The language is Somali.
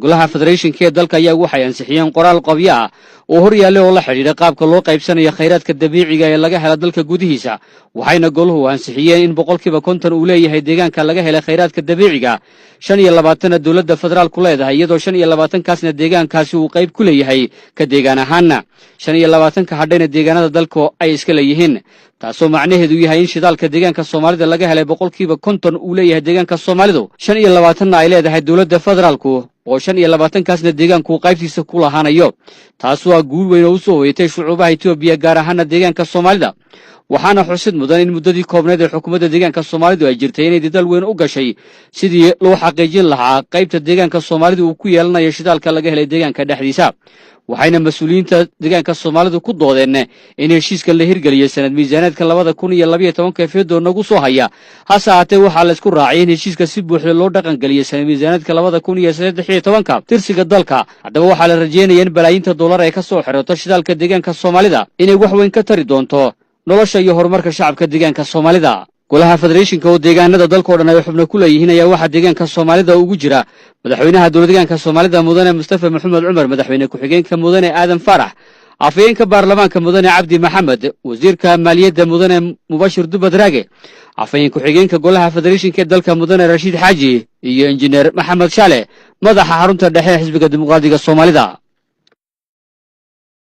golaha federationka ee dalka ayaa waxay ansixiyeen qoraal qabyo ah oo hor yaallay oo la xidhiidha qaabka loo qaybsanayo khayraadka dabiiciga ee laga helo dalka gudihiisa waxayna goluhu ansixiyeen in 50% uu leeyahay deegaanka laga helay khayraadka dabiiciga 25 dawladda federaalku leedahay iyadoo 25kaasna deegaankaasi uu qayb ku leeyahay ka deegaan ahaanna 25 ka hadhayna deegaanada dalka ay iska leeyihiin taasoo macnaheedu yahay in shidaalka deegaanka Soomaalida laga helay 50% uu leeyahay deegaanka Soomaalidu 25 ay leedahay dawladda federaalku oo 25kaasna deegaanku qaybtiisa ku lahaanayo taas waa guul weyn oo soo hoyatay shucuubaha Itoobiya gaar ahaan deegaanka Soomaalida waxaana xusid mudan in muddadii koobneed ee xukuumadda deegaanka Soomaalidu ay jirtay inay dadaal weyn u gashay sidii loo xaqiijin lahaa qaybta deegaanka Soomaalidu uu ku yeelanayo shidaalka laga helay deegaanka dhexdiisa waxayna mas'uuliyiinta deegaanka Soomaalidu ku doodeen in heshiiska la hirgeliyay sanad miisaanadka 2012 Febraayo nagu soo haya hase ahaatee waxaa la isku raacay in heshiiska si buuxda loo dhaqan galiyay sanad miisaanadka 2013 tirsiga dalka haddaba waxaa la rajeynayaa in balaayiinta dollar ay ka soo xirooto shidaalka deegaanka Soomaalida inay wax weyn ka tari doonto nolosha iyo horumarka shacabka deegaanka Soomaalida golaha federationka oo deegaanada dalka oo dhan ay xubno ku leeyihiin ayaa waxa deegaanka Soomaalida ugu jira madaxweynaha dowladda deegaanka Soomaalida mudane Mustafa Maxamed Cumar madaxweyne ku-xigeenka mudane Aadan Farax afayeenka baarlamaanka mudane Cabdi Maxamed wasiirka maaliyadda mudane Mubashir Dubadraage afayeen ku-xigeenka golaha federationka ee dalka mudane Rashid Xaaji iyo injineer Maxamed Shale madaxa xarunta dhexe xisbiga dimuqraadiga Soomaalida